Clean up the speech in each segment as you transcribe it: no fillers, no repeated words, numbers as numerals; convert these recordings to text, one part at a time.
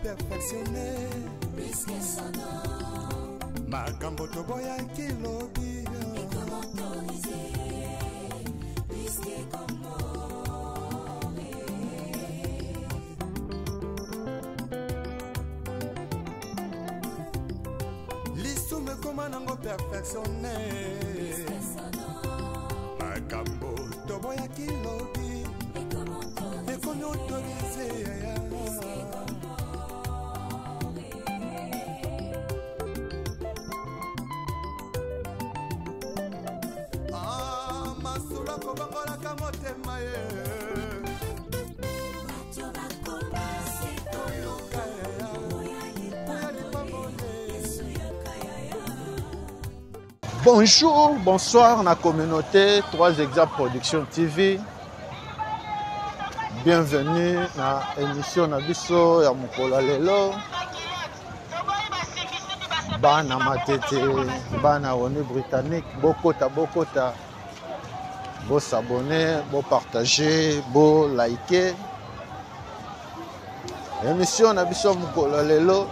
perfectionné Risque sonore makambo toboya kilobi et comment autoriser risque lisume koma nango perfectionné makambo toboya kilobi et comment autoriser Bonjour, bonsoir la communauté 3 Exemples Production TV. Bienvenue à l'émission Nabiso ya Mukolo lelo. Bana matete, bana oni britannique, bokota, bo s'abonner, bo partager, bo liker. Émission Nabiso Mukolo lelo.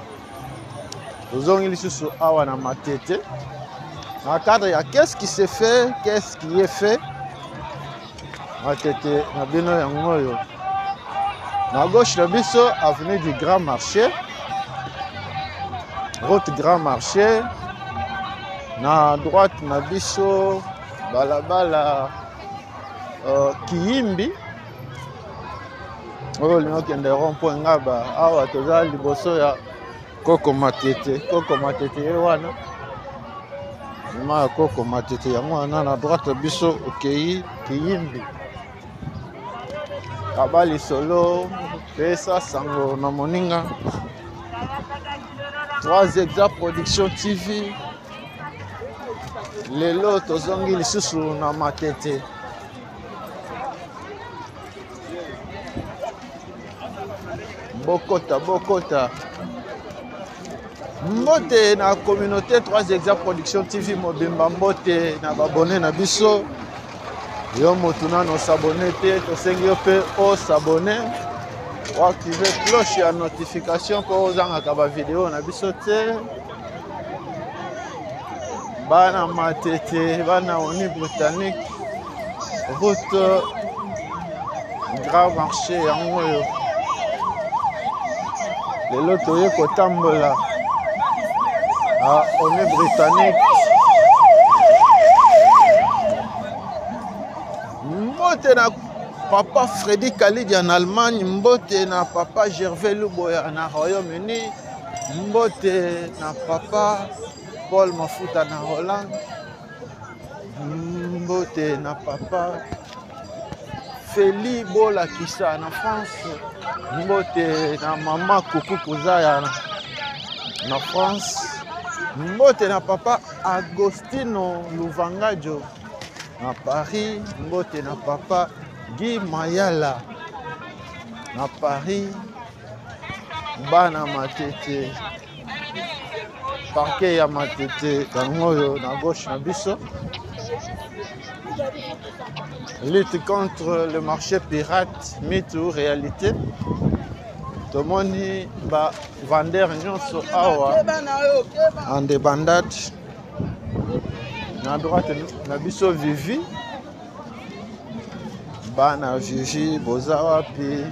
Ozongi lisusu awa na matete. Dans le cadre, il y a qu'est-ce qui s'est fait, qu'est-ce qui est fait. À gauche, le biseau, avenue du Grand Marché. Route Grand Marché. À droite, le biseau, balabala Kiyimbi. Oh, il y a un rond-point là-bas. Ah, tu as le biseau, Koko Matete. Koko Matete, wana. Ma Koko Matete yango na droite biso okei Kiyimbi Kabali solo pesa sango na moninga 3 Exemples Production TV lelo tozongi lisusu na matete bokota Mbote na communauté 3 Exemples Production TV mobimba mbote na babone na biso yo motuna no s'abonner te to sengi yo pe o s'abonner ou activer cloche ya notification pour ozanga ka ba vidéo na biso te bana matete bana oni britannique route Grand Marché yango yo lelo toye kotambola on est britannique. Mbote na papa Freddy Kalidi en Allemagne, mbote na papa Gervais Luboya en Royaume-Uni, mbote na papa Paul Mafuta en Hollande, mbote na papa Feli Bola Kissa en France, mbote na mama Kuku Kuzaya en France. Mbote na papa Agostino Luvangajo na Paris, mbote na papa Guy Mayala na Paris, bana matete parquet ya matete kangoyo na gauche na biso. Lutte contre le marché pirate, mythe ou réalité. Tomoni ba vendeur nyonso awa en débandade. Na droite na biso Vivi. Bana Vivi bozawa pi.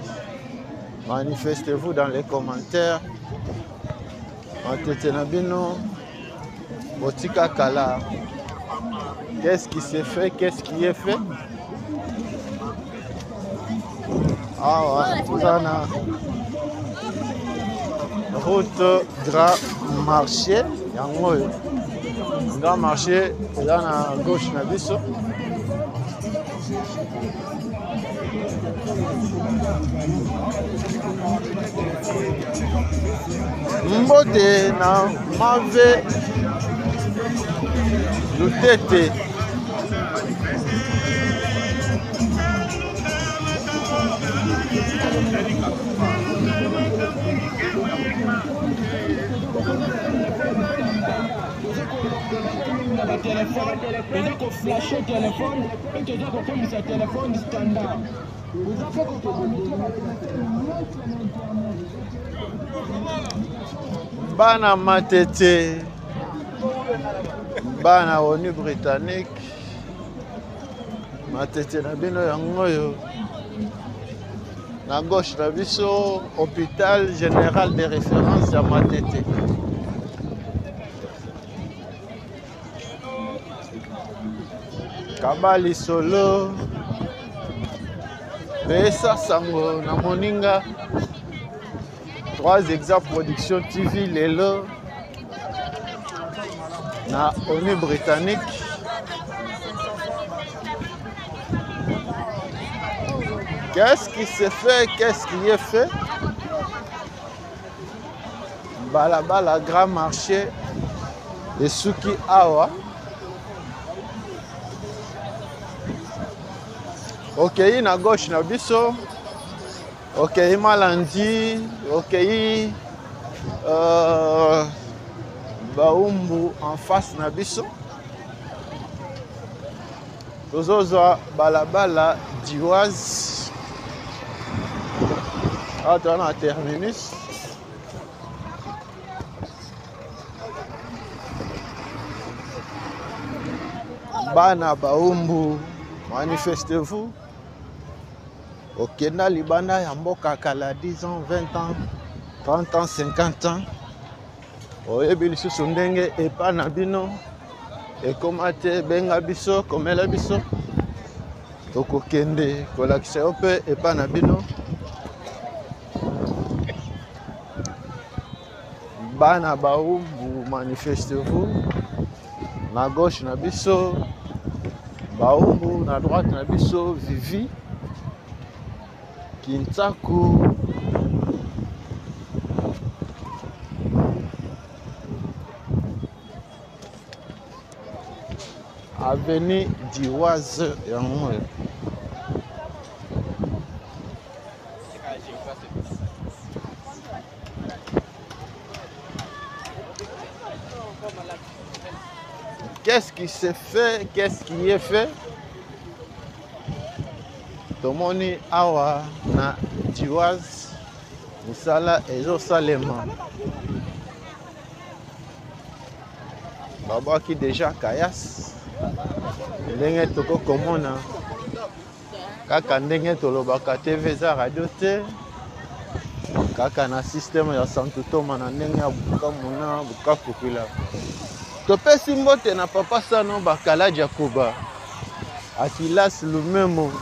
Manifestez-vous dans les commentaires. Matete na bino botika kala. Qu'est-ce qui s'est fait, qu'est-ce qui est fait? Awa route Grand Marché, Grand Marché, là à gauche na biso. Mbote na mave Lutete. téléphone, déjà qu'on flashait le téléphone, et déjà qu'on fait ce téléphone standard. Vous avez fait Bana matete. Bana ONU britannique. Matete na bino yango yo. Na gauche na biso hôpital général de référence ya Matete. Kabali solo. Pesa sango na moninga. 3 exemples production TV lelo. Na ONU britannique. Qu'est-ce qui se fait? Qu'est-ce qui est fait? Balabala grand marché de Suki Awa. Ok, na gauche na biso. Ok, Malandi. Ok, Baumbu en face na biso. Tozoza balabala Diwaz. Attends, on terminus. Bana Baumbu, manifestez-vous. Okenda libanda ya mboka kala 10 ans, 20 ans, 30 ans, 50 ans. Oyebi lisusu ndenge epa na bino. Ekoma te benga biso, komela biso. Tokokende kolakisa yo mpe epa na bino. Bana Baumbu, manifestez-vous. Na gauche na biso Baumbu, na droite na biso Vivi Kintaku. Avenue Diwaz yango. Qu'est-ce qui se fait? Qu'est-ce qui est fait? Tomoni awa na Diwaz musala ezo salema. Baba qui déjà kayas. Ndenge toko komona. Kaka ndenge tolobaka TV za radio te. Kaka na système ya Santutoma na ndenge ya Bukamuna, Bukakukila. Topesi mbote na papa Sano Bakala Jacoba. Akilas Lumemo.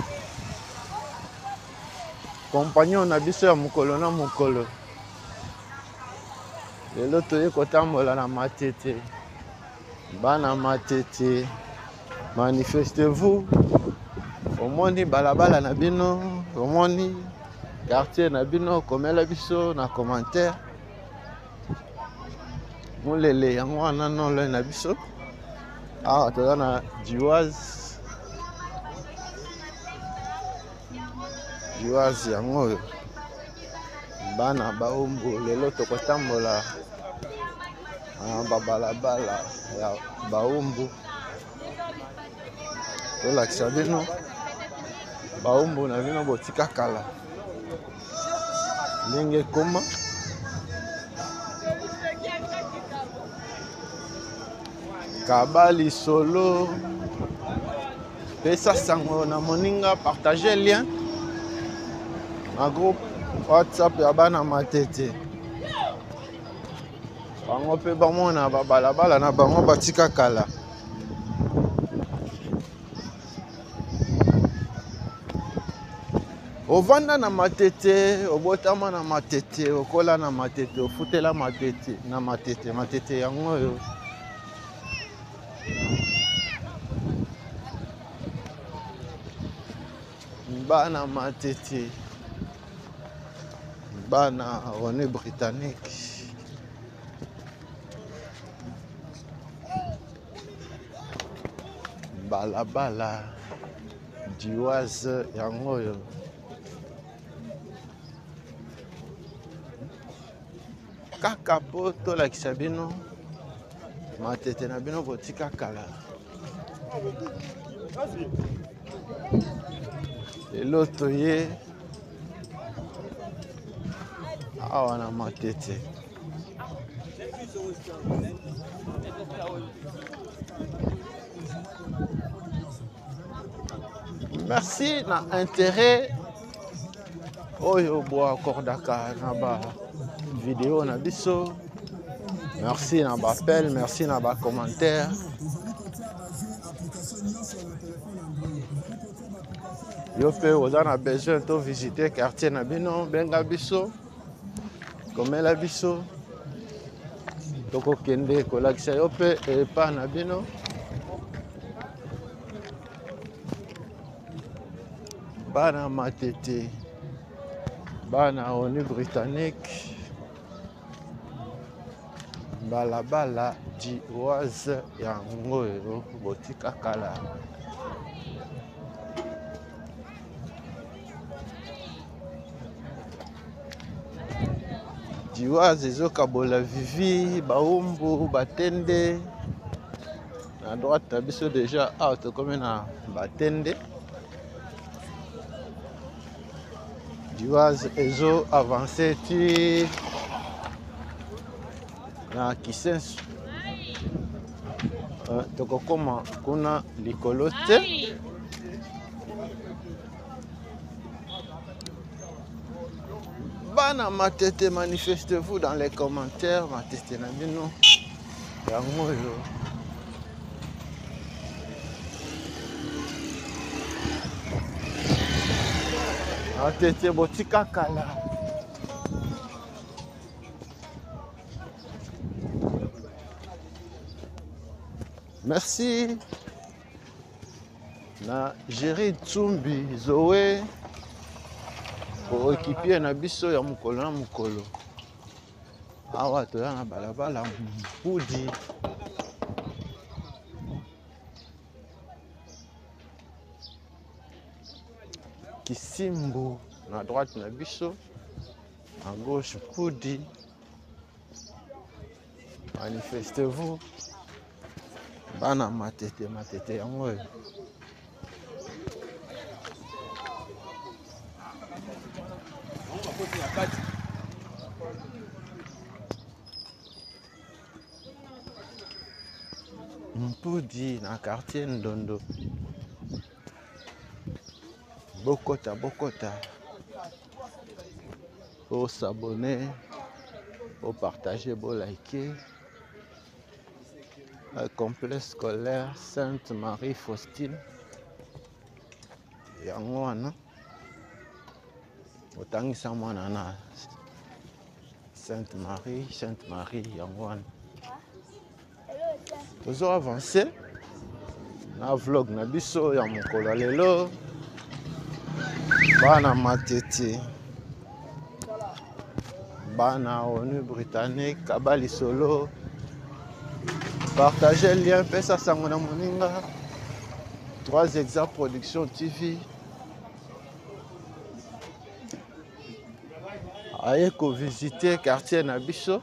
Compagnon na biso ya mukolo na mukolo. Lelo toye kotambola na Matete. Bana Matete. Manifestez-vous. Omoni balabala na bino, omoni quartier na bino, komela biso na commentaire. Mulele yango wana nolo na biso. Ah, toza na Diwaz. Diwaz yango. Bana Baumbu lelo tokotambola balabala ya Baumbu. Tolakisa bino Baumbu na bino botika kala. Ndenge koma. Kabali solo. Pesa sango na moninga, partagez lien. Na groupe WhatsApp ya bana Matete. Bango pe bamona balabala na bango batika kala. Ovanda na Matete, obotama na Matete, okola na Matete, ofutela Matete na Matete, Matete yango yo. Bana Matete. Bana ONU britannique. Balabala Diwaz yango yo. Kaka po tolakisa bino Matete na bino botika kala. Lelo toye awa na Matete. Merci na intérêt oyo bo accordaka na ba vidéo na biso. Merci na ba appel, merci na ba commentaire. Yo pe oza na besoin to visiter quartier na bino benga biso. Komela biso. Toko kende kolakisa yo pe epa na bino. Bana Matete. Bana ONU britannique. Balabala Dioise yango yo botika kala. Dioise ezokabola Vivi, Baumbu, Batende. À droite, na biso déjà out comme na Batende. Dioise ezo avancé ti na Kisensu. Tokokoma kuna likolo te. Bana Matete, manifestez-vous dans les commentaires. Matete na bino yango yo. Matete botika kala. Merci na Géry Tsumbi Zoé pour équipier na biso ya mukolo na mukolo. Awa toya na balabala Mpudi. Kisimbu na droite na biso, à gauche Mpudi. Manifestez-vous. Bana Matete, Matete yango. Mpudi na quartier Ndondo. Bokota, Bokota. Pour s'abonner, pour partager, pour liker. Le complexe scolaire Sainte-Marie Faustine. Yango wana. Otangisa mwana na Sainte-Marie yango wana. Tozo avancer na vlog na biso ya mokolo lelo. Bana Matete. Bana ONU britannique kabali solo. Partagez le lien, pesa sangona moninga. 3 Exact Production TV. Aye ko visiter quartier na biso.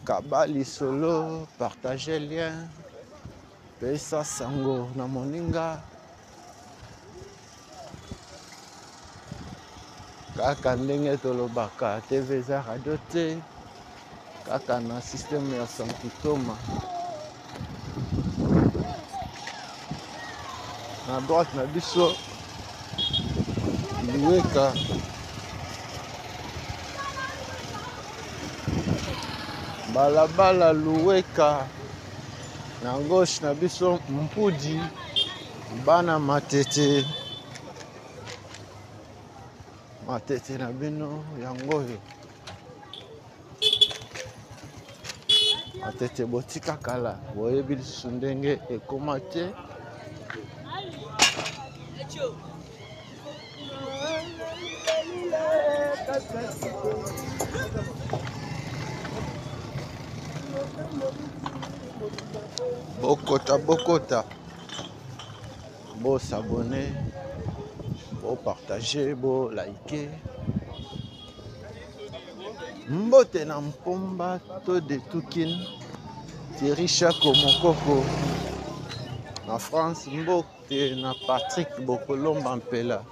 Kabali solo, partagez le lien. Pesa sango na moninga. Kaka ndenge tolobaka TV za radio te. Kaka na système ya Sankitoma. Na droite na biso Luweka. Balabala Luweka. Na gauche na biso Mpudi. Bana Matete. Matete na bino yango yo. Matete botika kala. Boyebi lisusu ndenge ekoma te. Bokota, Bokota. Bon s'abonner. Bon partager, bon liker. Mbote na mpomba to de Tukin. Thierry Chako Mokoko. Na France mbote na Patrick Bokolomba Mpela.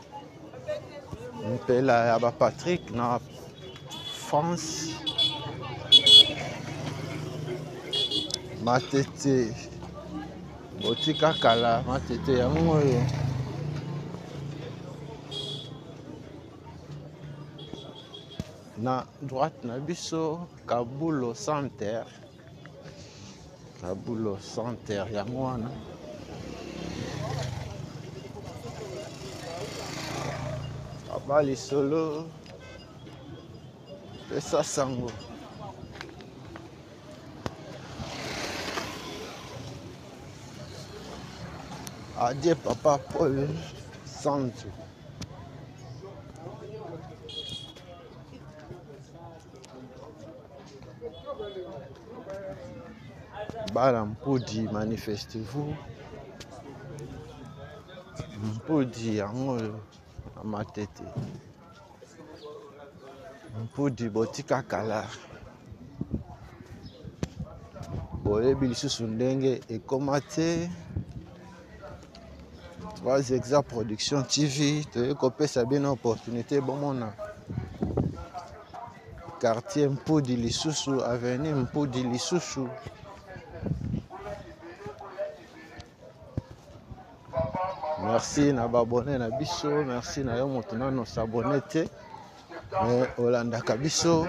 Mpela ya ba Patrick na France. Matete botika kala matete ya ngoyo. Na droite na biso Kabulo Santerre. Kabulo Santerre ya ngwana. Abali solo. Pesa sango. Adieu papa Paul Santo. Bala mpudi manifestez-vous. Mpudi yango na matete. Mpudi botika kala. Boyebi lisusu ndenge ekoma te. 3 Exa Production TV, tu kopesa bien opportunité bomona. Quartier Mpudi lisusu, avenue Mpudi lisusu. Merci na babone na biso, merci na yo moto nano s'abonner te. Mais Olanda Kabiso,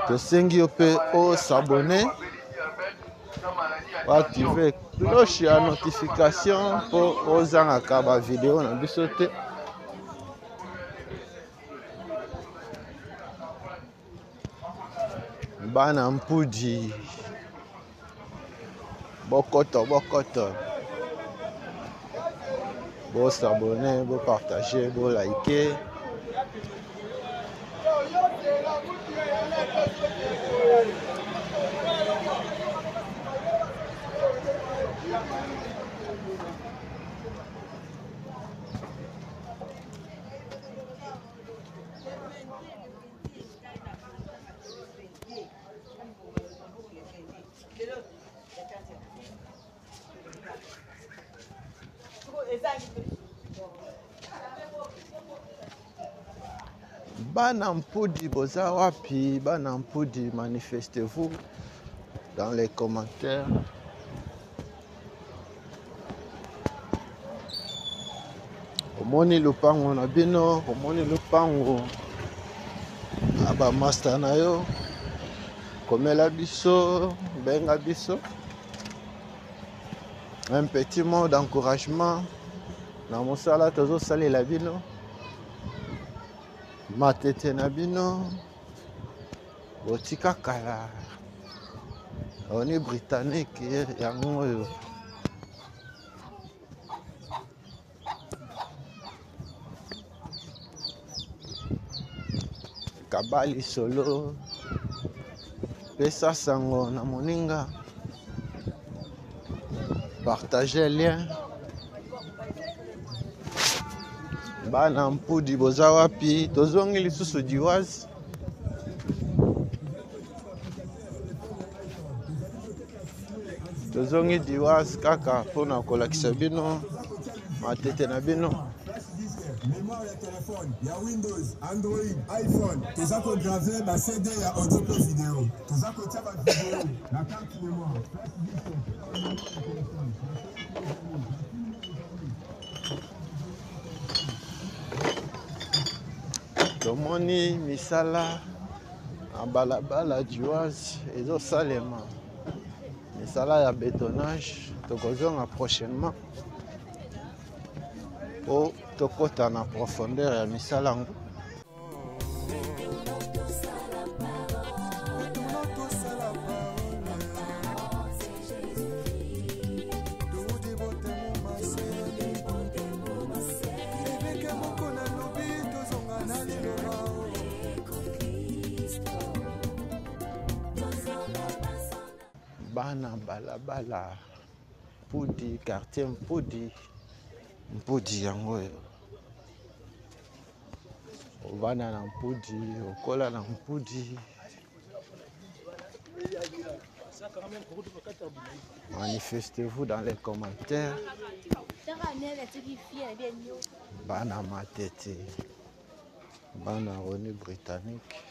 te sengi ope o s'abonner. Activer cloche ya notification pour ozanga kaba vidéo na biso te. Bana Mpudi bokoto bo s'abonner, bo partager, bo liker. Bana Mpudi boza wapi? Bana Mpudi, manifestez-vous dans les commentaires. Omoni lupango na bino, omoni lupango aba master na yo. Komela biso, benga biso. Un petit mot d'encouragement. Na mosala tozo sali la bino. Matete na bino. Botika kala. On est britannique yango yo. Kabali solo. Pesa sango na moninga. Partagez lien. Bana Mpudi boza wapi? Tozongi lisusu diwazi. Tozongi diwazi kaka pona kolakisa bino matete na bino. Mémoire ya téléphone, ya Windows, Android, iPhone. Toza ko graver ba CD ya audio plus vidéo. Toza ko tia ba vidéo na carte mémoire. Tomoni misala en balabala Dioise ezo salema. Misala ya bétonnage tokozonga prochainement. O tokota na profondeur ya misala ngo. Bana balabala Mpudi, quartier Mpudi. Mpudi yango yo. Ovana na Mpudi, okola na Mpudi. Manifestez-vous dans les commentaires. Bana Matete, Bana René Britannique.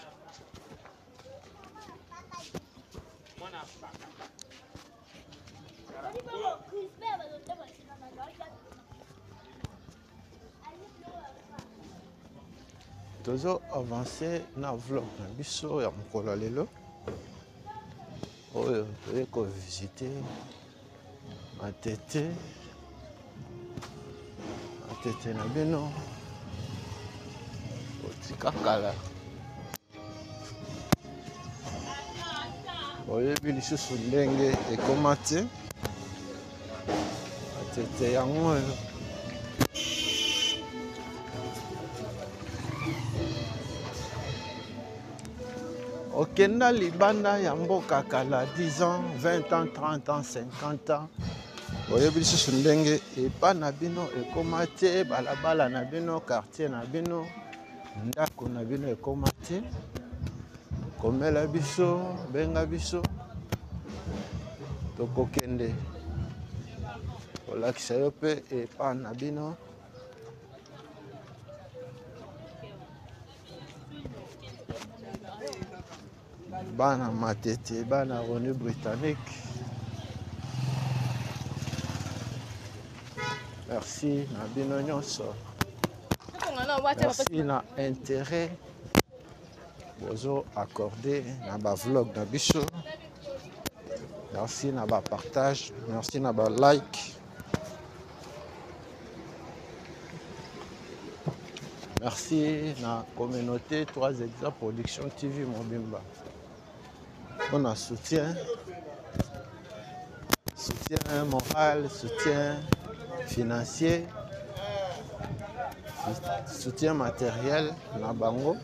Toujours avancé na vlog na biso ya mokolo lelo. Oyo toyeko visiter Matete. Matete na bino. Otika kala. Oyebi lisusu ndenge ekoma te. Matete yango oyo. Okenda libanda ya mboka kala 10 ans, 20 ans, 30 ans, 50 ans. Oyebi lisusu ndenge epa na bino ekoma te, balabala na bino, quartier na bino, ndako na bino ekoma te. Komela biso, benga biso. Tokokende. Olakisa yo pe epa na bino. Bana Matete, Bana René Britannique. Merci na bino nyonso. Merci na intérêt bozo accordé na ba vlog na biso. Merci na ba partage, merci na ba like. Merci na communauté 3 Exa Production TV Mobimba. On a soutien moral, soutien financier, soutien matériel na bango.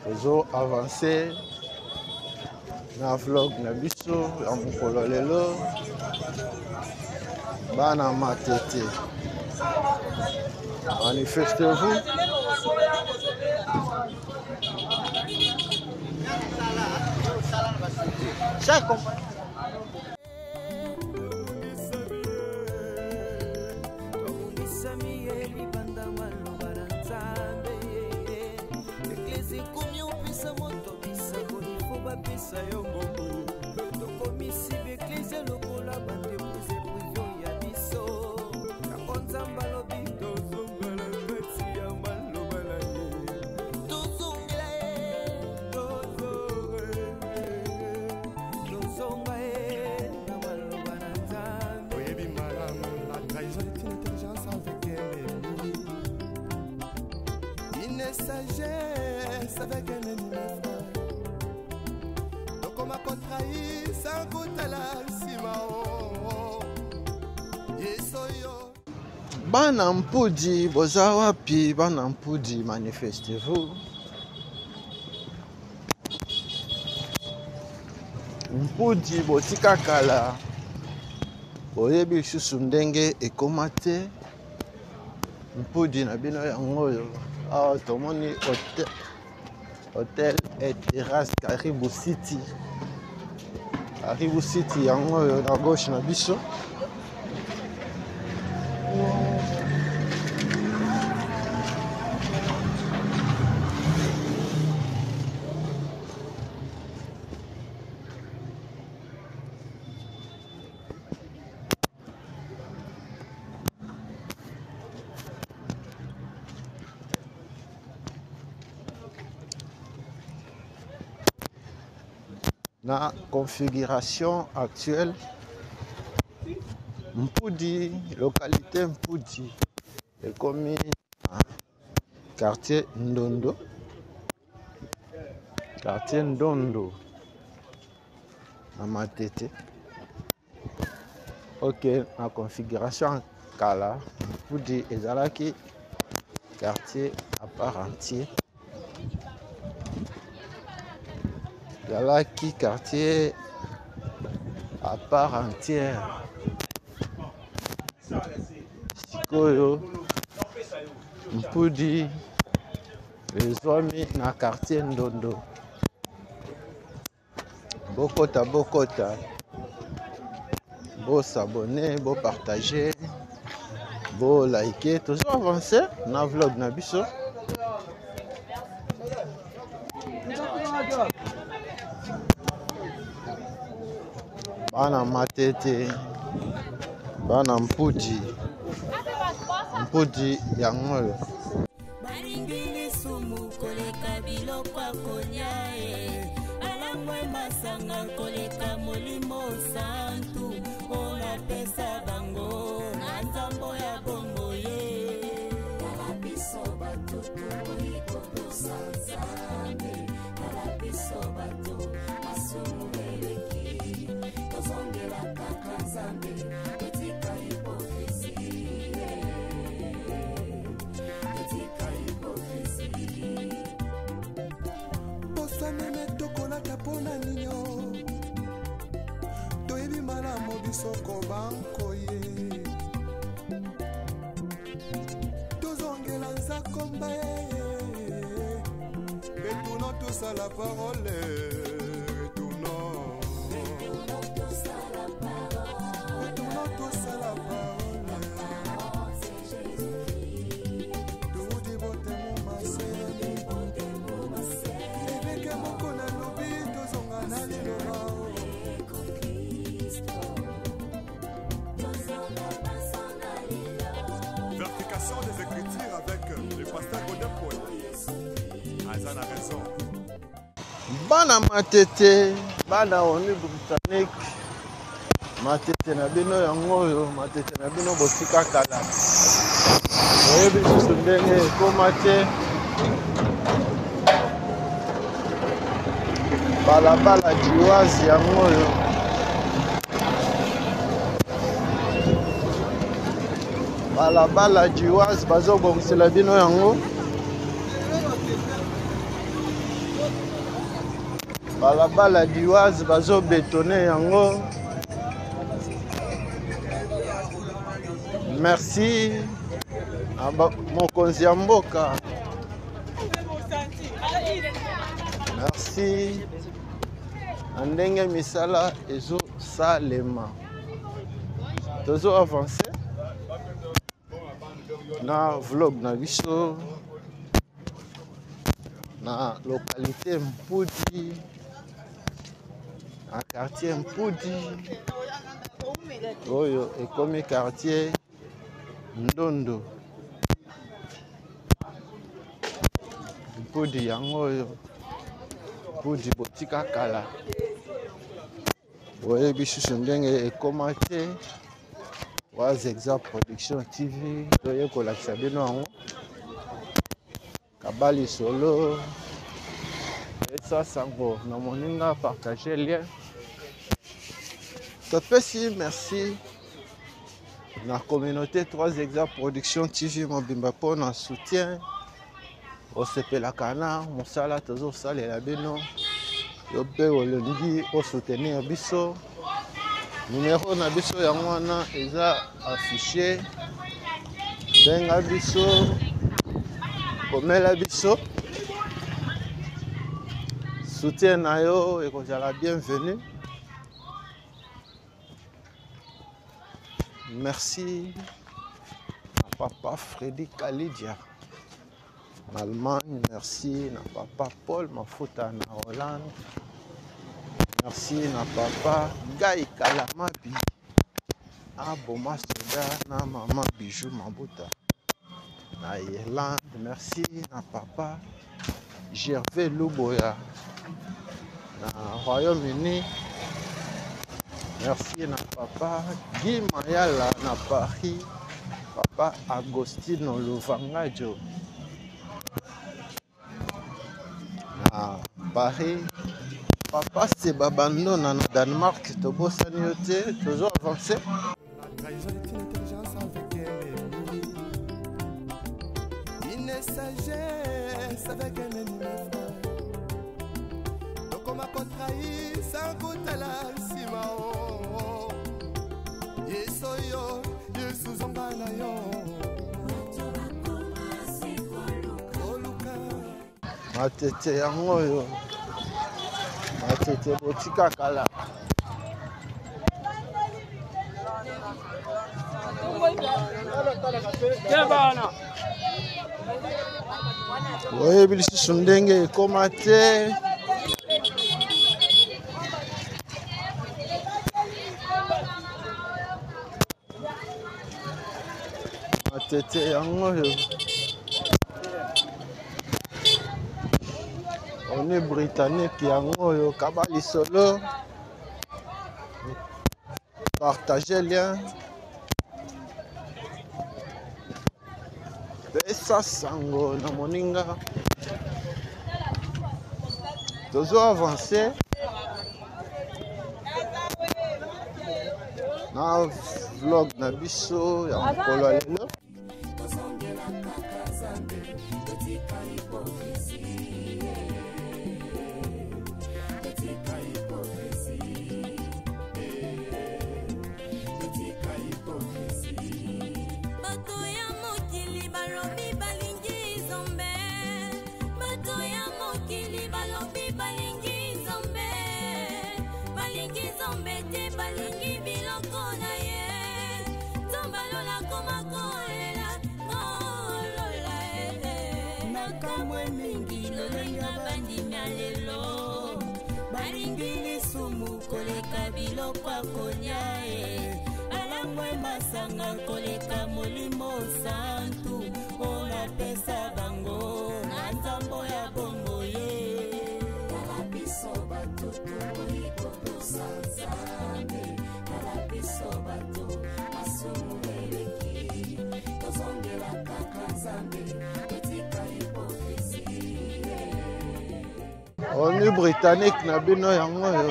Toujours avancé na vlog na biso ya mokolo lelo. Bana Matete, manifestez-vous. Chaque compagnie. Sagesse avec un ennemi frère. Donc on m'a contrahi sans goût à la simao. Yesoyo. Bana Mpudi, boza wapi, Bana Mpudi, manifestez-vous. Mpudi botika kala. Oyebi lisusu ndenge ekoma te. Mpudi na bino yango oyo. Ah, tomoni hôtel et terrasse Caribou City. Caribou City yango na gauche na biso. La configuration actuelle, Mpudi, localité Mpudi, est commis quartier Ndondo. Quartier Ndondo, à Matete. Ok, la configuration Kala, Mpudi et Zalaki, quartier à part entier. Zalaki, quartier à part entière. Sikoyo, Mpudi, les hommes na quartier Ndondo. Bokota, bokota. Beau s'abonner, beau partager, beau liker. Toujours avancer dans le vlog Nabiso. Bana matete, bana mpudi ya ngolo. Baringili sumu koleka biloko akolia alangwe masanga koleka molimo santu ona pesa bango na nzambo ya bongo ye kala biso batutu ikoto sanzambe kala biso batu masumu eleki tozongela kaka nzambe etika hipokrisie Meme tokolaka mpona nino toyebi malamu bisoko banko ye tozongela nzakomba retournons tous à la parole retournons tous à la parole toudi botemo masele Verification des écritures avec le pasteur Godin Paul. Azan a raison. Bana matete, bana oni britannique. Matete na bino yango yo, matete na bino botika kala. Oyebi susu ndenge ekomate. Balabala jiwazi yango yo. Balabala jiwazi bazobongisela bino yango. Balabala jiwazi bazobetone yango. Merci mokonzi ya mboka. Merci. Andenge misala ezo salema. Tozo avancer na vlog na biso na localité Mpudi, na quartier Mpudi. Oyo ekomi quartier Ndondo. Mpudi yango oyo. Mpudi botika kala. Oyebi susu ndenge ekoma te. Was Exact Production TV. Toye kolakisa bino yango. Kabali solo. Esa sango na moninga partager lien. Topesi merci. La communauté 3 Exact Production TV mobimba pour notre soutien. Au CP Kana, Moussala, Tozo Sale la Bino. Yopé Olengi, au soutenir Bisso. Numéro Nabiso Yangwana est affiché. Benga Bisso. Komela Bisso. Soutien Nayo et qu'on la bienvenue. Merci à papa Freddy Kalidia en Allemagne. Merci à papa Paul Mafuta en Hollande. Merci à papa Guy Kalamabi à Boma Soda na maman Bijou Mabuta en Irlande. Merci à papa Gervais Luboya en Royaume-Uni. Merci na papa Guy Mayala na Paris, papa Agostino Luvangajo na Paris, papa Sebabando na Danemark, Tobo Saniote, toujours avancé. La trahison est une intelligence avec elle. Une sagesse avec un ennemi. Donc on m'a contrahi sans goût à la ciment. Yesoyo, Yesuzonganayo. Matete yango yo. Matete botika kala. Oyebi lisusu ndenge ekoma te. Matete yango oyo on est britannique yango oyo kaba lisolo partager lien pesa sango na moninga tozo avancer na vlog na biso ya mokolo lelo. Koleka biloko akonya alangwe masanga koleka molimo santu ona pesa bango na nzambo ya bongo ye kala biso bato iko sanzambe kala biso bato asumuleki tozongela kaka nzambe etika hipokrisie. On est britannique na bino yango yo.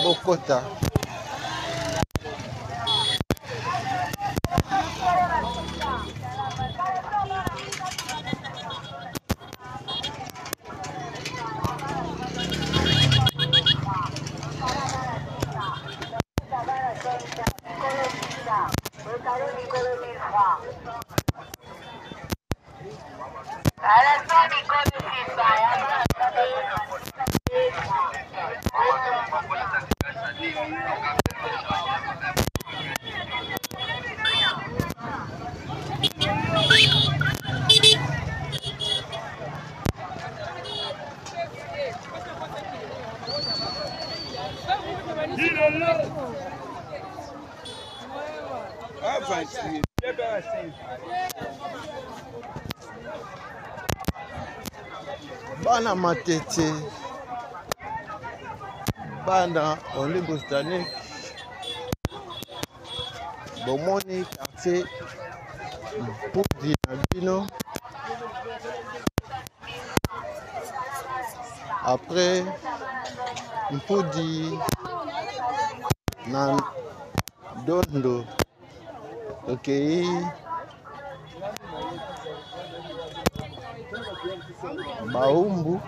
Bokota. Bana matete bana on est britannique bomoni quartier Mpudi na bino après Mpudi na Dondo okay. Baumbu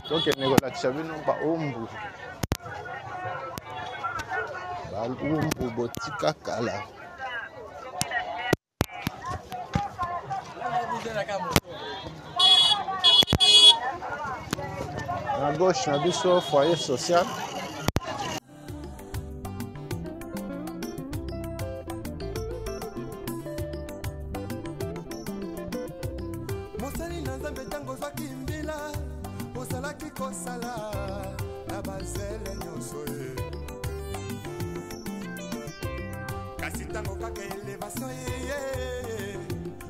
tokende kolakisa bino baumbu botika kala na gauche na biso foyer social. Mosali na nzambe tango zwaki mbila osalaki kosala na bazele nyonso ye kasi tango kaka elevation ye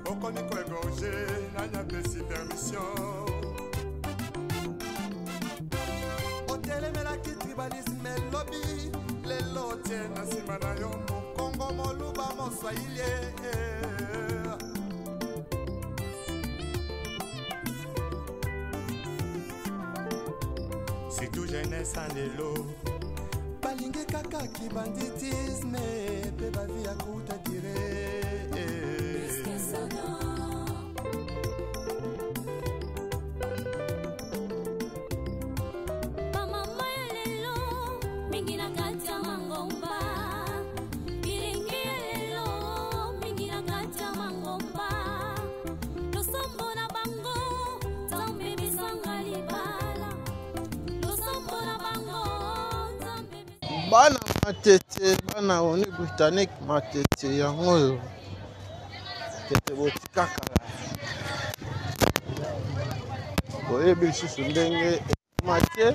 okomi koegorge nanya pesi permission otelemelaki tribalisme elobi lelo tie na nsima na yo mokongo moluba moswahili c'est tout jeunesse en lelo balingi kaka kibanditisme pe bavi ya kuta dire mama lelo mingi na kati ya mangomba bilingi bana matete bana oni britannique matete yango oyo tete botikaka boyebi lisusu ndenge mate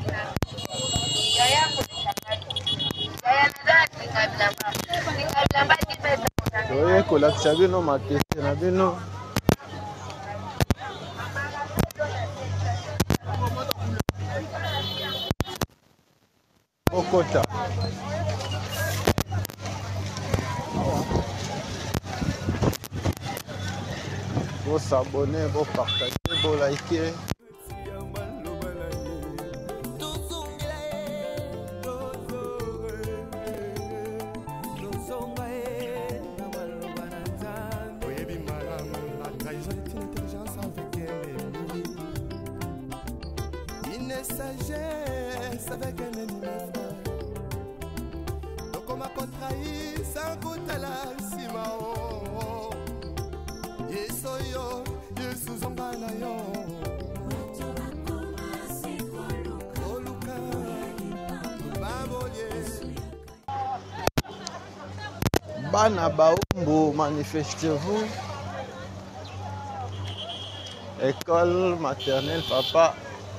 toye kolakisa bino matete na bino okota bo s'abonner, bo partager, bo liker. Sagesse avec un ennemi donc on m'a contrahi sans goûter la simao yesoyo yesuzongana yo oluka baboye bana baumbu manifestez-vous école maternelle papa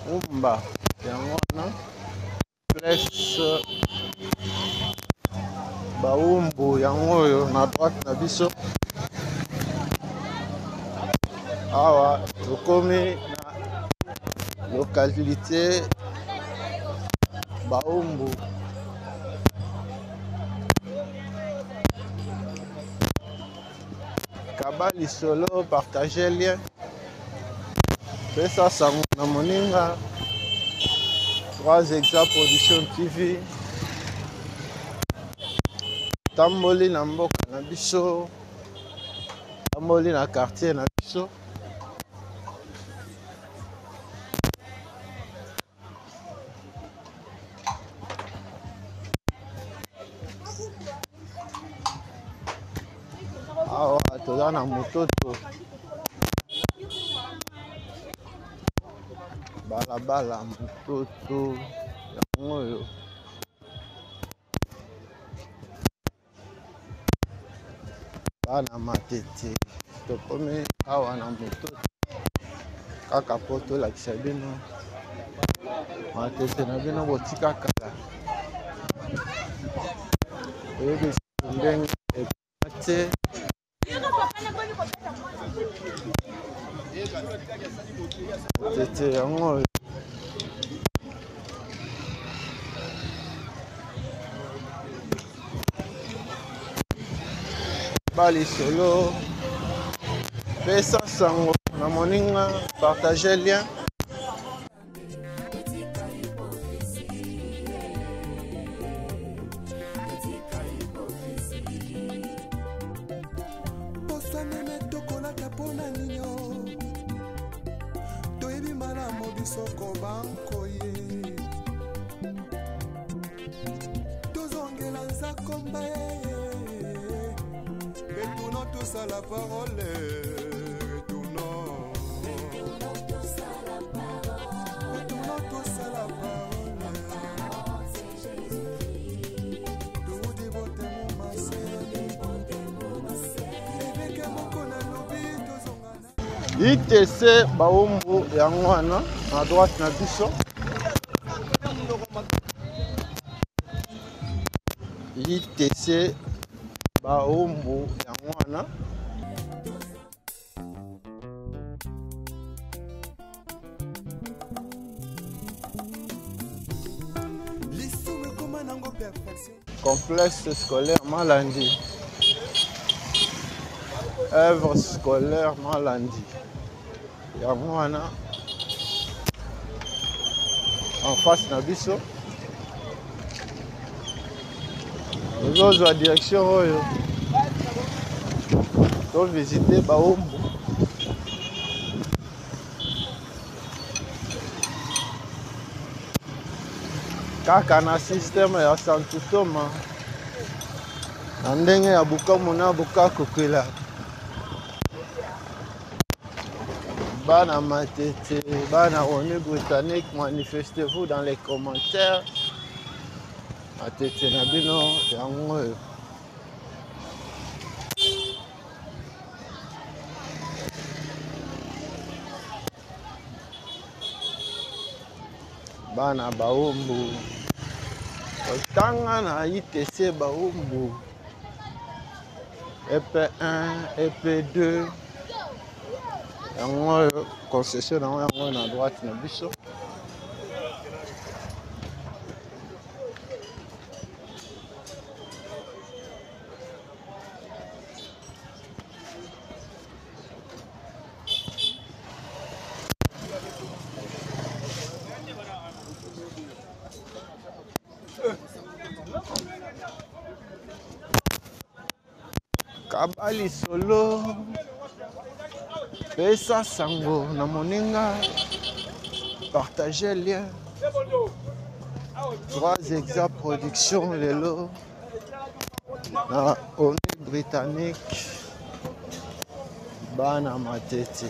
Umba yango wana place baumbu yango oyo na droite na biso awa tokomi na localité baumbu kaba lisolo partager lien pesa sango na moninga 3 Exa Production TV tamboli na mboka na biso tamboli na quartier na biso awa toza na mototo balabala mototo yango oyo bana matete tokomi awa na mototo kaka po tolakisa bino matete na bino botika kala oyebi ndenge te tete yango oyo balisolo pesa sango na moninga partager lien poswanene tokolaka mpona nino toyebi malamu bisoko bankoye tozongela nzakomba retournons tous à la parole retournons tous à la parole tout dévote mon massé eveke moko na lobi tozongana ITC baumbu yango wana na droite na biso ITC baumbu yango wana lisume koma nango perfection complexe scolaire Malandi œuvre scolaire Malandi yango wana en face na biso tozozwa direction oyo tovisite baumbu kaka na systeme ya santutoma na ndenge ya bukamu na bukakokwela bana matete bana oni britannique manifestez-vous dans les commentaires matete na bino yango oyo. Bana baumbu otanga na ITC baumbu EP1 EP2 yango concession yango na droite na biso. Kabali solo pesa sango na moninga, partager lien. 3 Exa production lelo na Oni britannique bana matete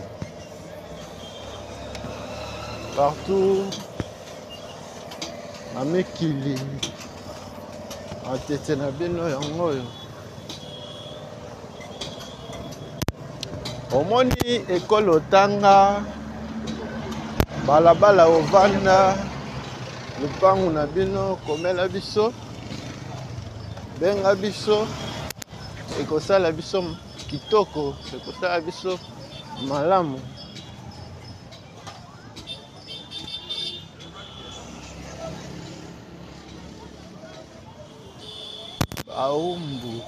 partout na mikili matete na bino yango oyo. Omoni ekolo otanga balabala ovanda lupangu na bino komela biso benga biso ekosala biso kitoko, ekosala biso malamu. Baumbu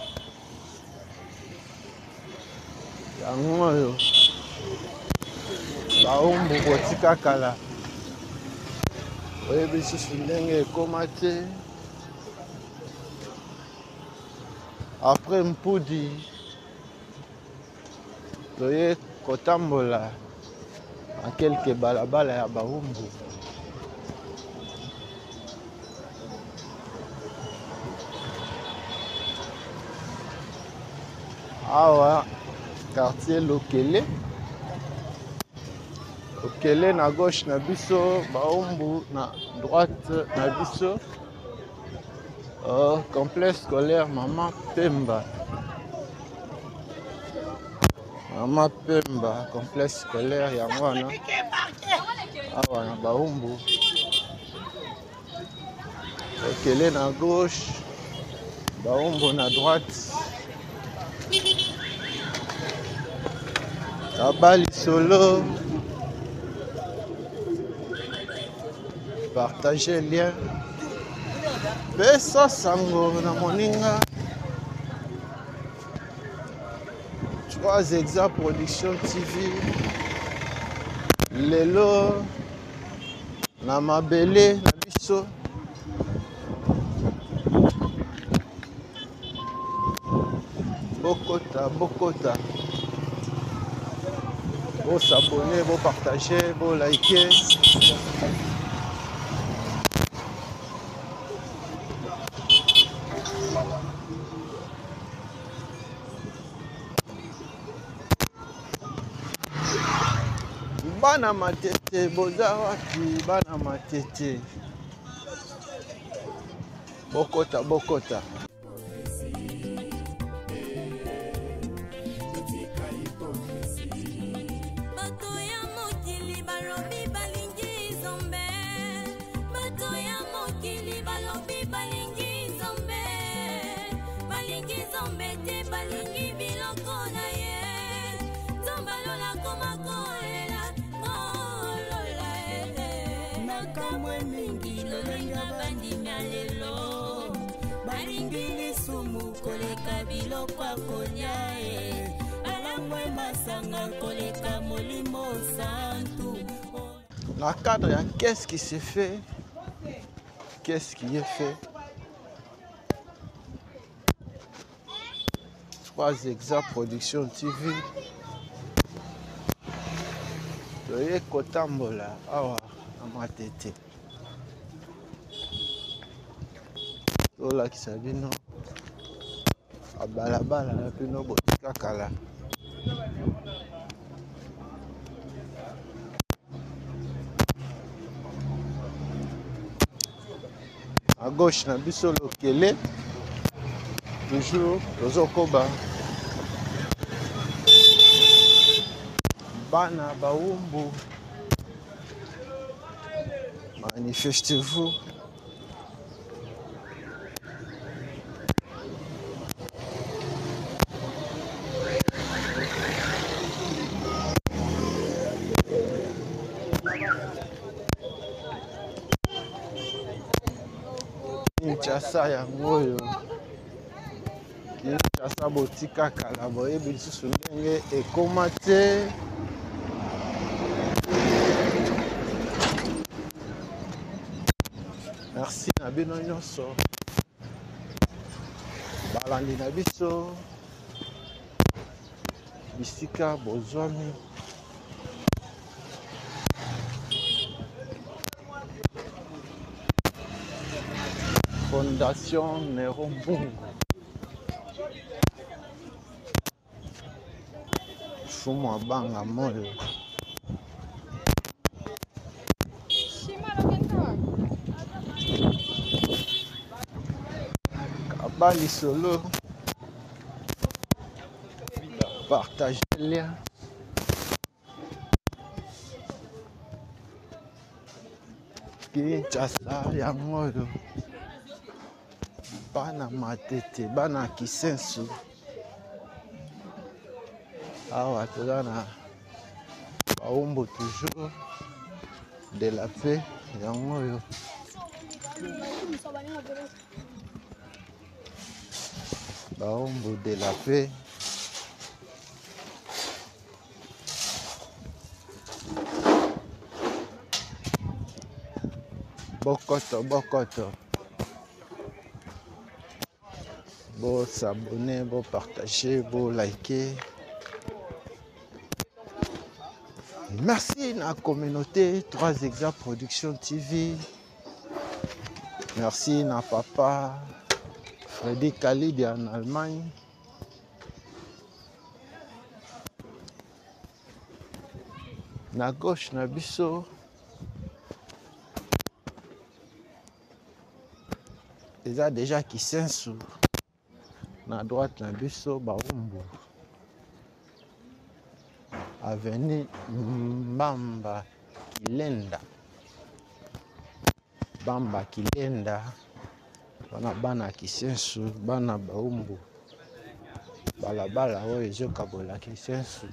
yango oyo baumbu kotika kala oyebi susu ndenge ekoma te. Après mpudi toye kotambola na kelke balabala ya baumbu. Awa quartier Lokele. Lokele na gauche na biso, baumbu na droite na biso. Complexe scolaire Mama Pemba. Mama Pemba, complexe scolaire yango wana. Awa na baumbu. Lokele na gauche, baumbu na droite. Kabali solo, partager lien, pesa sango na moninga. 3 Exa production TV lelo na mabele na biso. Bokota Bo s'abonner, bo partager, bo liker. Bana matete, boza wapi bana matete. Bokota. La cadre, qu'est-ce qui s'est fait? Qu'est-ce qui est fait? 3 Exa production TV. Toye kotambola awa amatete. Tola kisabino. Abalabala na pino botika kala. à gauche na biso lokele toujours tozokoba bana baumbu manifestez-vous. Kinshasa yango oyo Kinshasa botika kala boyebi lisusu ndenge ekoma te. Merci na bino nyonso balandi na biso bisika bozwami. Fondation Nero Mbungu fumu abanga moyo kabali solo partage lien Kinshasa yango oyo bana matete bana kisensu awa toza na baumbu toujours de la paix yango oyo baumbu de la paix bokoto bokoto bo s'abonner, bo partager, bo liker. Merci à la communauté 3 Exa Production TV. Merci à papa Freddy Khalid en Allemagne. Na gauche na biso eza déjà Kisensu. Na droite na biso baumbu avenue Mbamba Kilenda Bamba Kilenda wana bana Kisensu bana baumbu balabala oyo ezokabola Kisensu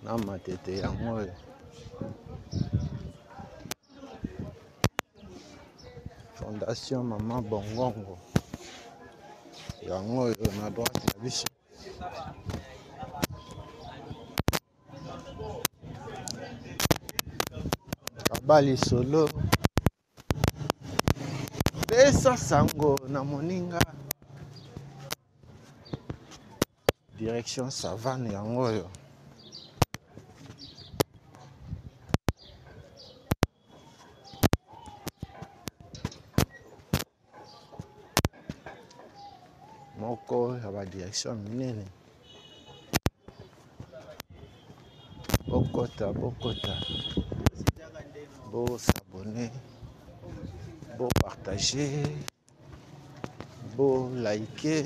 na matete yango oyo Fondation Mama Bongongo yango oyo na droite na biso kabali solo pesa sango na moninga direction savane yango oyo moko ya ba direction minene bokota bo s'abonner bo partager bo liker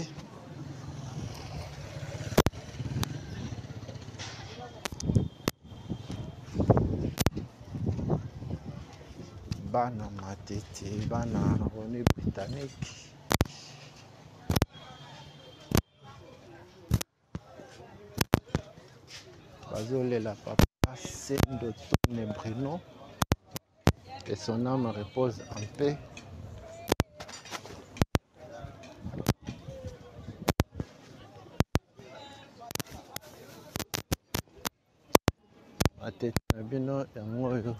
bana matete bana Rwanda britannique bazolela papa Sendo Tone Bruno que son âme repose en paix. Matete na bino yango oyo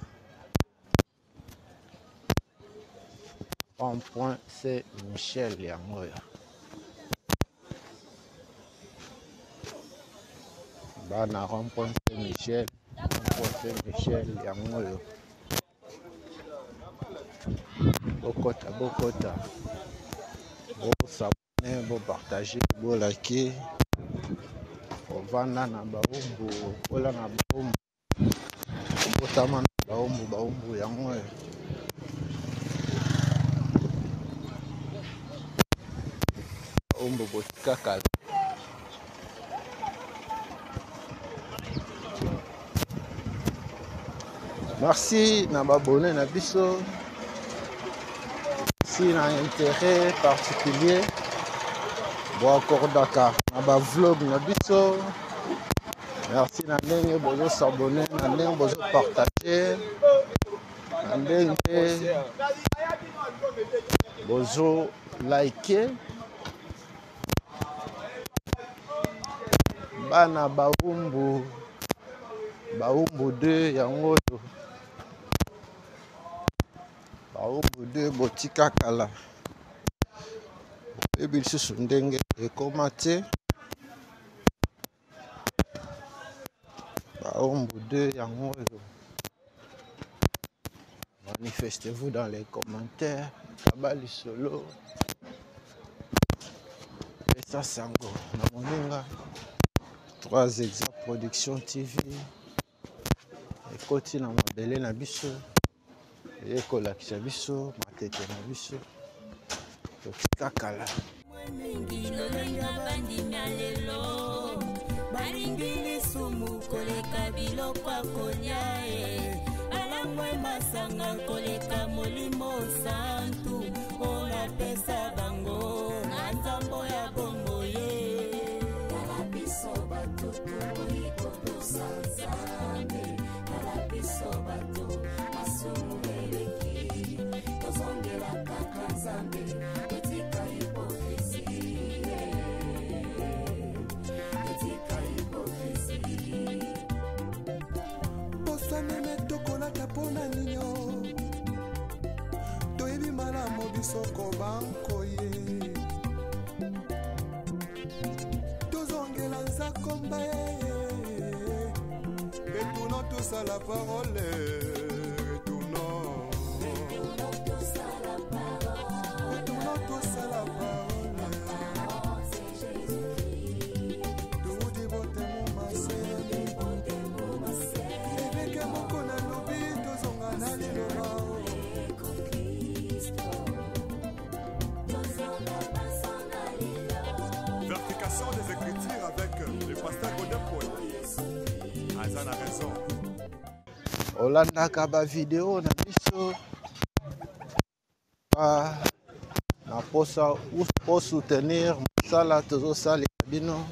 rond-point c'est Michel yango oyo bana rond-point c'est Michel yango oyo bokota bo s'abonner bo partager bo liker ovanda na baumbu ola na baumbu botama na baumbu yango oyo Baombo Botika Kala. Merci na abonné na biso. Si na intérêt particulier bon accordaka na ba vlog na biso. Merci na ndenge bozo s'abonner, na ndenge bozo partager, na ndenge bozo liker. Bana Baumbu 2 yango to Baumbu 2 Botika Kala. Ebi lisusu ndenge ekoma te. Baumbu 2 yango to. Manifestez-vous dans les commentaires. Kabali solo. Pesa sango na moninga. 3 exemples production TV. Ekoti na mabele na biso. Ekolakisa biso matete na biso. Botika Kala. Mingi lolonga bandimya lelo. Baringi lisumu koleka biloko akolia. Alangwe masanga koleka molimo santu. Ola pesa bango na nzambo ya bongo ye. Kalabiso bato ikoto sanzambe. Kalabiso bato masumu eleki. Tozongela kaka nzambe. Etika hipokrizi. Etika hipokrizi. Posa meme tokolata pona ninyo. Toyebi malamu biso kobanko ye. Tozongela nzakomba ye. Retournons tous à la parole. Retournons tous à la parole. Retournons tous à la parole. C'est Jésus-Christ. Tout dit bote mon massé. Évêque mon kona lobi. Tozonga na liloba. Verification des écritures avec le pasteur Godin Paul. Azan a raison. Olandaka ba vidéo na biso. Na posa pour soutenir mosala tozo sali bino.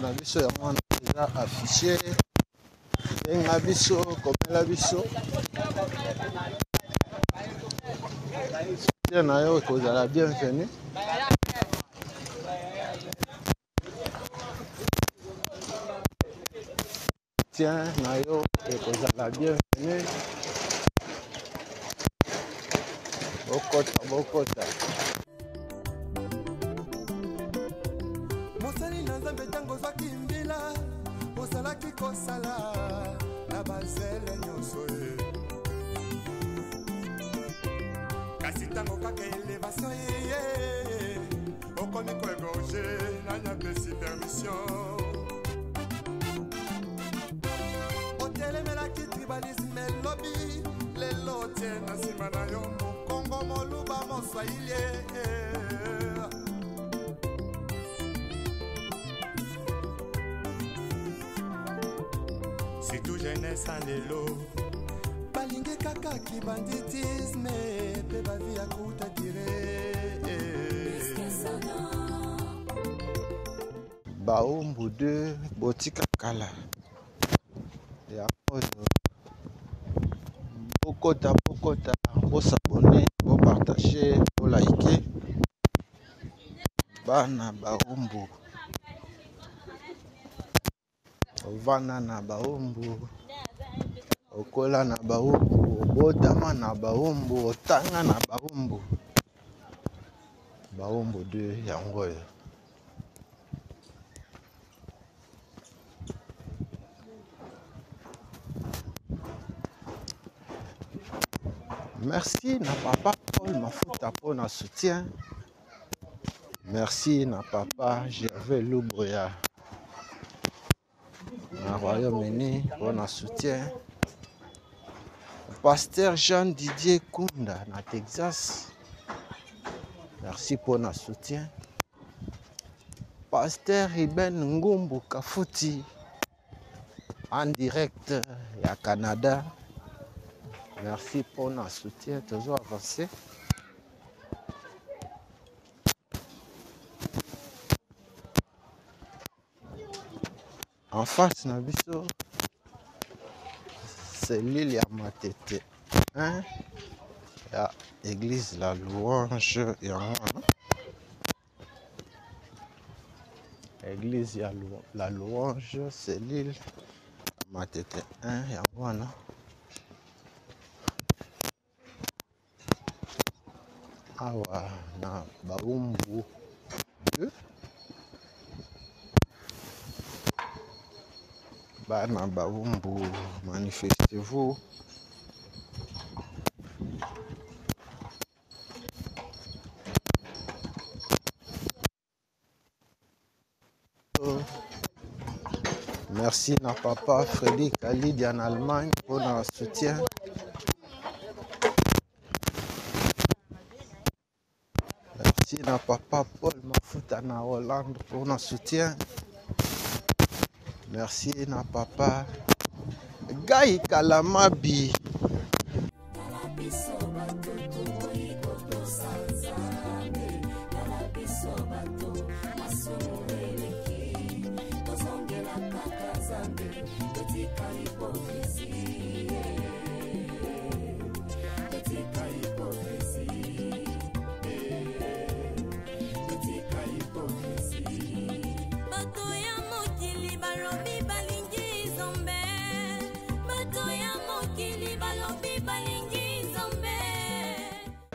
Na biso ya mwana déjà affiché. Enga biso komela biso. Tiens na yo kozala bienvenue. Tiens na yo ekozala bienvenue. Bokota. Mosali na nzambe tango zwaki mbila. Osalaki kosala na bazele nyonso ye. Kasi tango kaka elevation ye. Okomi koegorge na nyapesi permission. Otelemelaki tribalisme lobby. Lelo tie na nsima na yo mokongo moluba moswahili. C'est tout jeunesse en lelo. Balingi kaka ki banditisme. Pe bavi akuta dire. Baumbu 2 Botika Kala. Ya moto. Bokota, bo s'abonner, bo partager, bo liker. Bana Baumbu. Ovana na Baumbu. Okola na Baumbu. Obotama na Baumbu. Otanga na Baumbu. Baumbu 2 yango yo. Merci na papa Paul Mafuta pour notre soutien. Merci na papa Gervais Loubria na Royaume-Uni pour notre soutien. Pasteur Jean Didier Kunda na Texas. Merci pour notre soutien. Pasteur Iben Ngumbu Kafuti en direct à Canada. Merci pour notre soutien, toujours avancé. En face, Nabiso, c'est l'île Yamatete. Hein? La église La Louange. Église La Louange, c'est l'île Yamatete 1. Yangwana. Awa na Baumbu 2. Bana Baumbu, manifestez-vous. Merci na papa Freddy Khalid en Allemagne pour notre soutien. Merci na papa Paul Mafuta na Hollande pour notre soutien. Merci na papa Guy Kalamabi.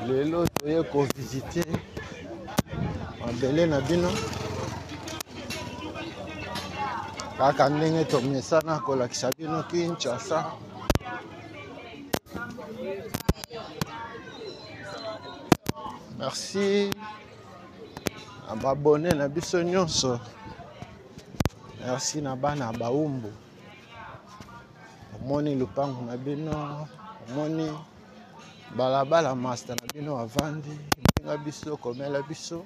Lelo toye ko visiter mabele na bino kaka ndenge tomesana kolakisa bino Kinshasa. Merci na babone na biso nyonso. Merci na bana Baumbu. Omoni lupango na bino, omoni balabala master na bino avandi mbinga biso komela biso.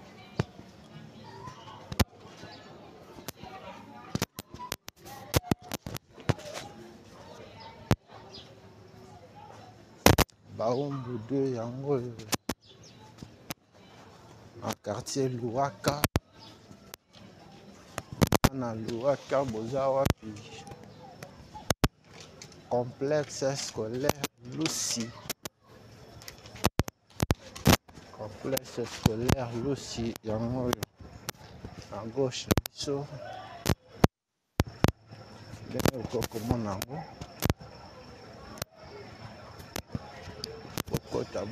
Baumbu 2 yango en quartier Louaka. Na Louaka boza wapi? Complexe scolaire Lucie. Complexe scolaire Lucie yango à gauche biso. Ndenge okomona yango. Bokota.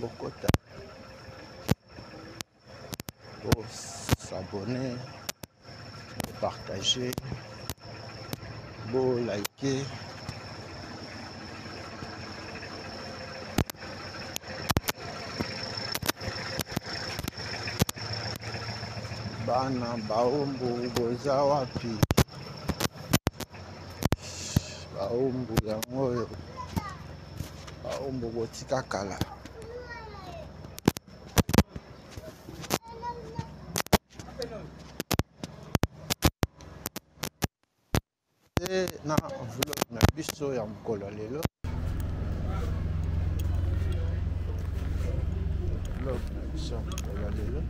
Pour s'abonner, partager, liker. Bana Baumbu boza wapi? Baumbu yango Baumbu botika kala. Na enveloppe na biso ya mokolo lelo. Enveloppe na biso ya mokolo lelo.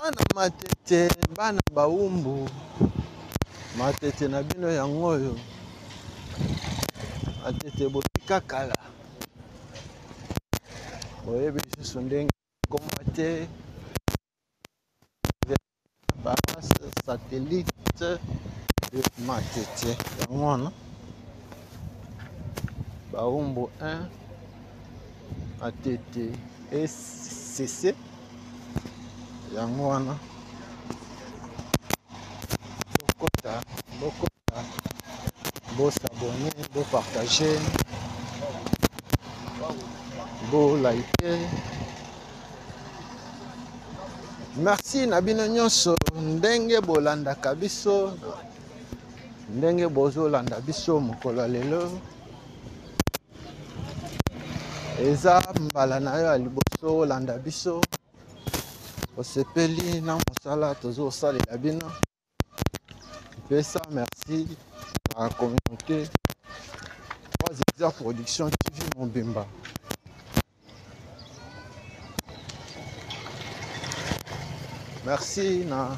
Bana matete, bana baumbu, matete na bino yango oyo. Matete botika kala. Boyebi lisusu ndenge komba te. Barase satellite de matete yango wana. Baumbu 1, matete SCC. Yango wana bokota bosabone bopartage bolike. Merci na bino nyonso ndenge bolandaka biso, ndenge bozolanda biso mokolo lelo. Eza mbala na yo ya liboso olanda biso. Osepeli na mosala tozosalela bino. Pesa merci à la communauté 3 Hectares Production TV Mobimba. Merci na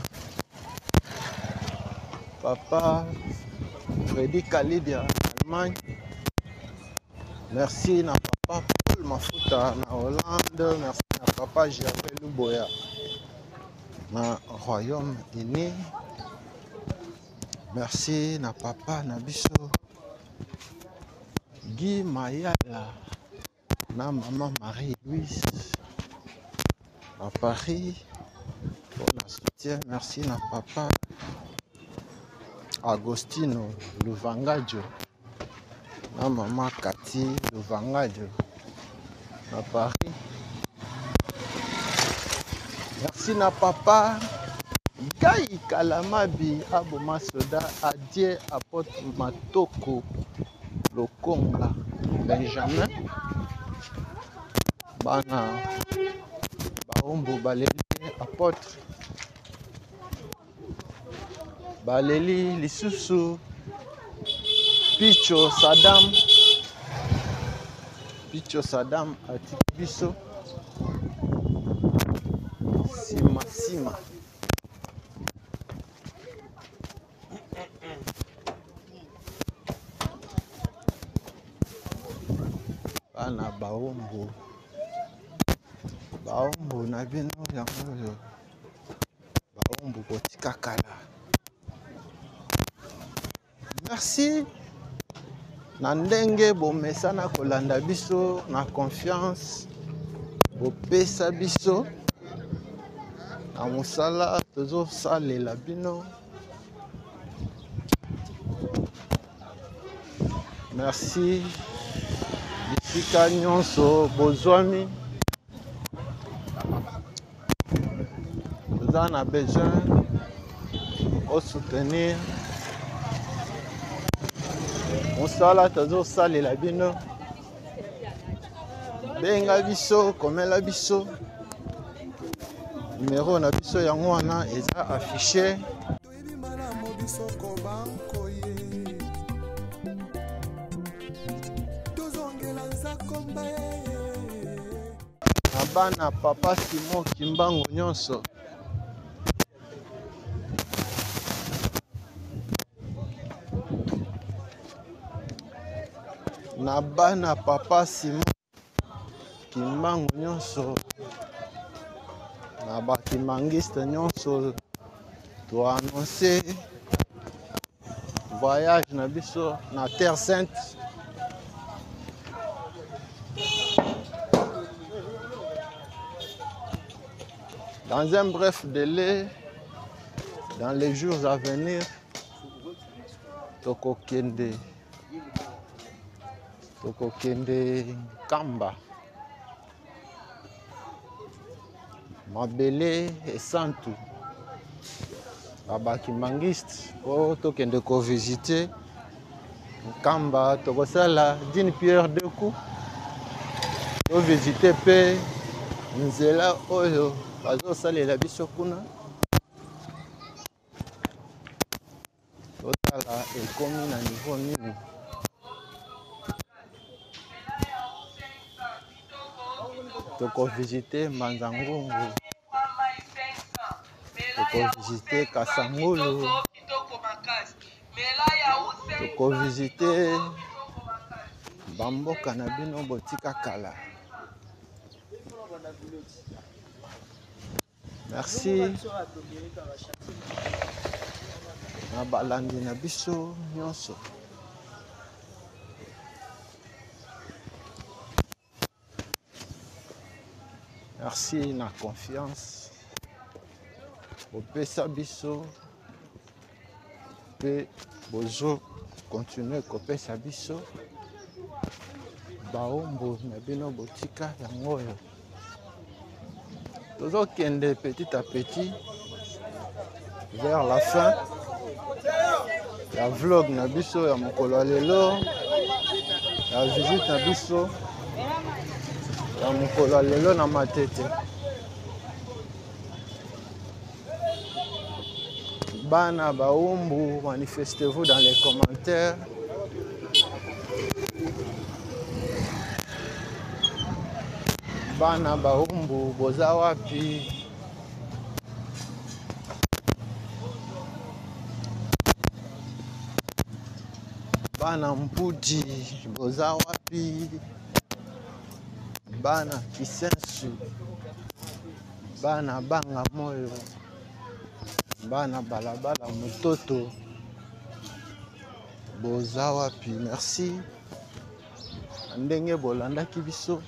papa Freddy Kalidia Allemagne. Merci na papa Paul Mafuta na Hollande. Merci na papa Gervais Luboya na Royaume-Uni. Merci na papa na biso Guy Mayala na maman Marie-Louise à Paris pour la soutien. Merci na papa Agostino Luvangadio na maman Cathy Luvangadio à Paris. Merci na papa Gai Kalamabi Aboma Soda Adie Apotre Matoko Lokonga Benjamin Bana Baombo Baleli Apotre Baleli Lisusu Picho Saddam Atibiso Sima Bana Baombo na bino yango Baombo kotika kala. Merci na ndenge bomesana kolanda biso na confiance bopesa biso na mosala tozosalela bino. Merci bisika nyonso bozwami toza na besoin au soutenir mosala tozosalela bino. Benga biso komela biso numéro na biso yango wana eza affiché. Na bana papa Simon Kimbango nyonso na bana papa Simon Kimbango nyonso na bakimangiste nyonso to annoncer voyage na biso na Terre Sainte. Dans un bref délai, dans les jours à venir, Tokokende Kamba, Mabele et Santu, Baba Kimangiste, pour Tokende ko visiter Kamba, Tokosala d'une pierre deux coups. tovisite mpe nzela oyo bazosalela biso kuna totala ekomi na niveau nini. Tokovisite Mbanza-Ngungu, tokovisite Kasangulu, tokovisite bamboka na bino botika kala. Merci na balandi na biso nyonso. Merci na confiance opesa biso pe bozo continuer kopesa biso baombo na bino botika yango oyo. Tozokende petit à petit vers la fin ya vlog na biso ya mokolo ya lelo, ya visite na biso ya mokolo ya lelo na Matete. Bana baumbu, manifestez-vous dans les commentaires. Bana baumbu boza wapi? Bana Mpudi boza wapi? Bana Kisensu, bana Banga Moyo, bana Balabala Mutoto boza wapi? Merci ndenge bolandaki biso.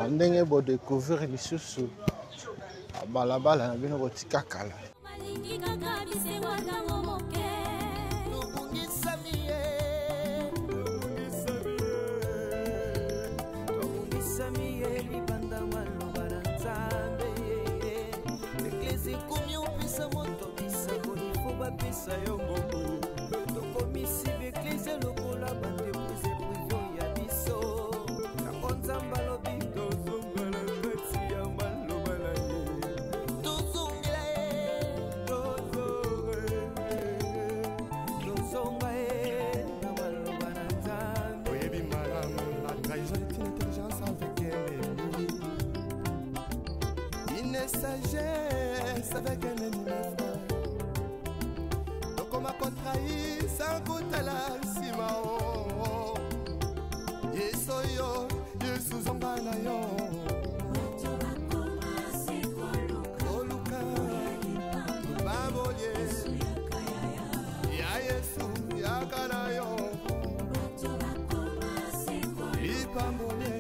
Ndenge bo découvrir lisusu balabala na bino botika kala. Sagesse avec un ennemi frère. Donc on m'a contrahi sans goût à la simao. Yesoyo, Yesu Zambanayo. Oluka, Baboye, Ya Yesu, Ya Kanayo. Ipambole.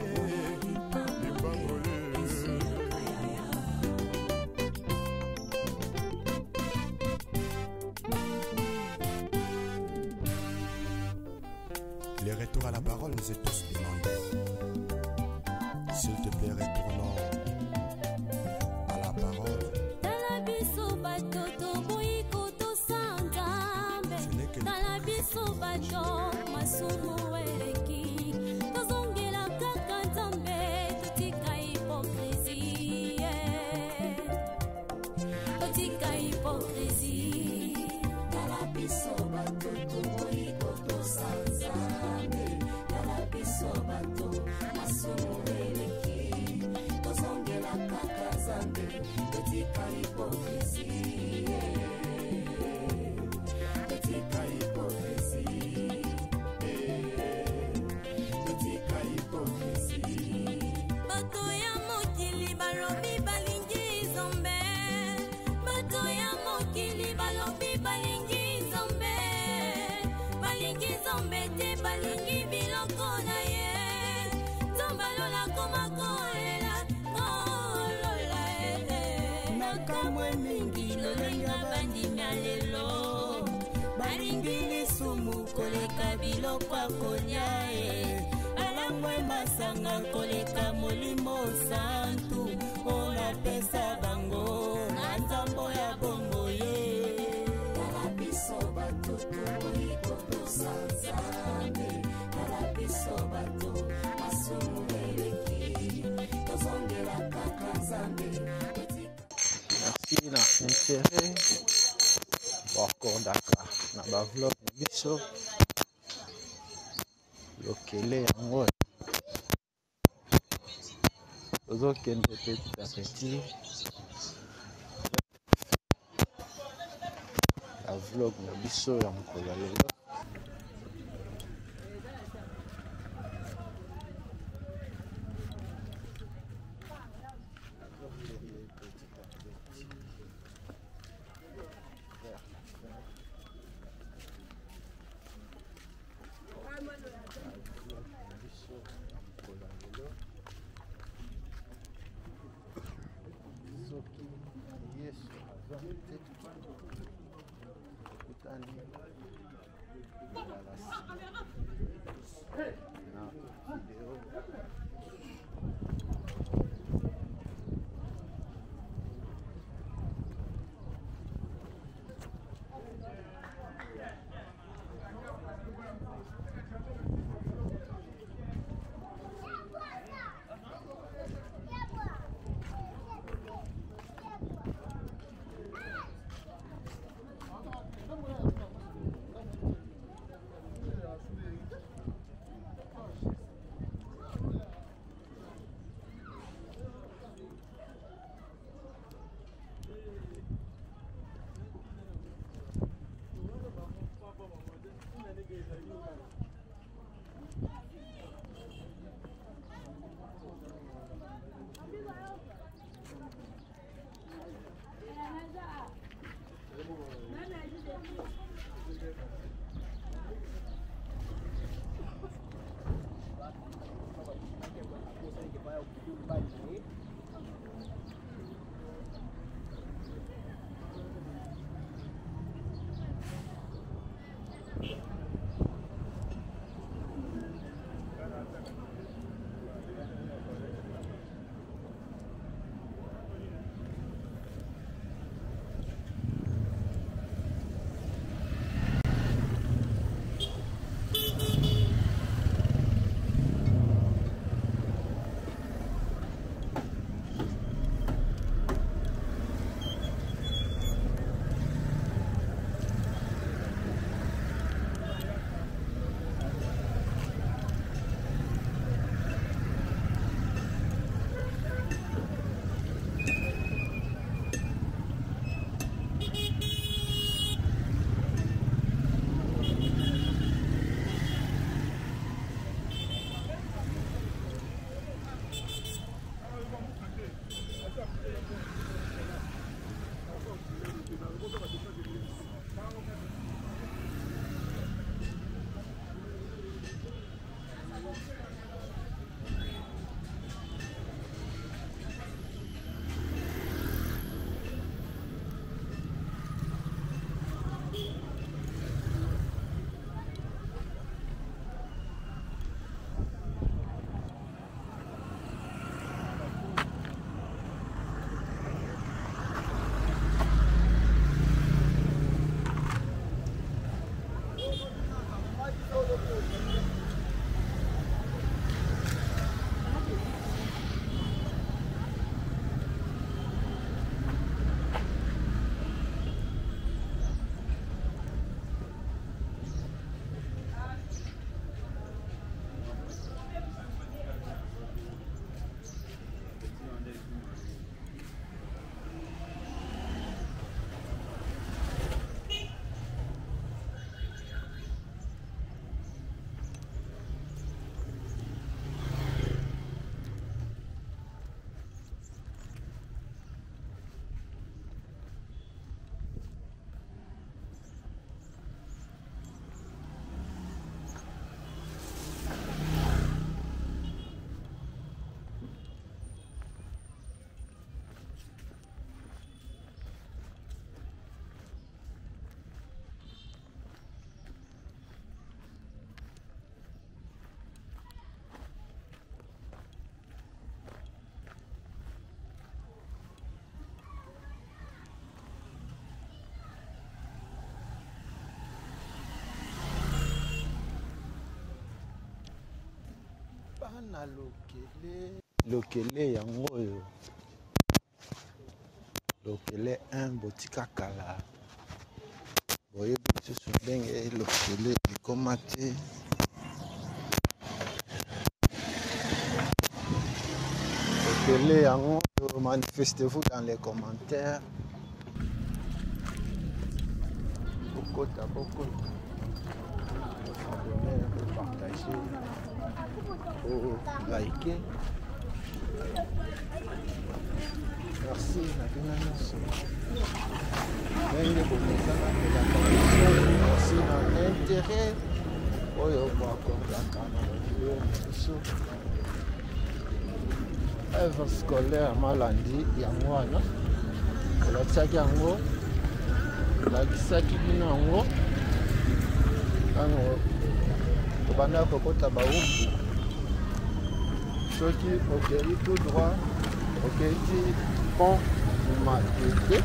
Les retours à la parole nous est tous demandés. S'il te plaît, retournons à la parole. Koleka biloko akolia alangwe masanga koleka molimo santu ola pesa bango na nzambo ya bongo ye. Biso batutu iko tosanza préféré Bokor Dakar na ba vlog na biso lokele yango tozokende petit à petit la vlog na biso ya mokolo ya lelo. na lokele yango oyo lokele 1 botika kala boyebi lisusu ndenge lokele ekoma te. Lokele yango manifestez-vous dans les commentaires. Bokota abonner, partager, liker. Merci merci l'intérêt œuvre scolaire malandi yango wana olakisaki yango olakisaki bino yango ntango tobanda kokota baumbu soki okei tout droit okei pont Matete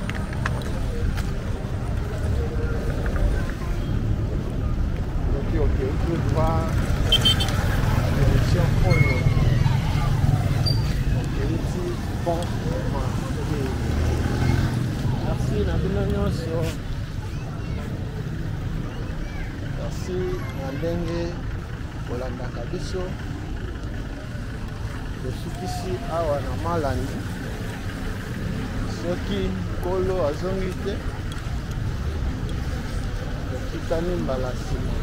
okei tout droit direction oyo okei pont Matete. Merci na bino nyonso, merci na ndenge kolandaka biso. Tosukisi awa na malandi soki nkolo azongi te tokitani mbala nsima.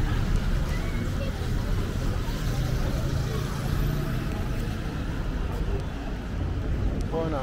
Mpona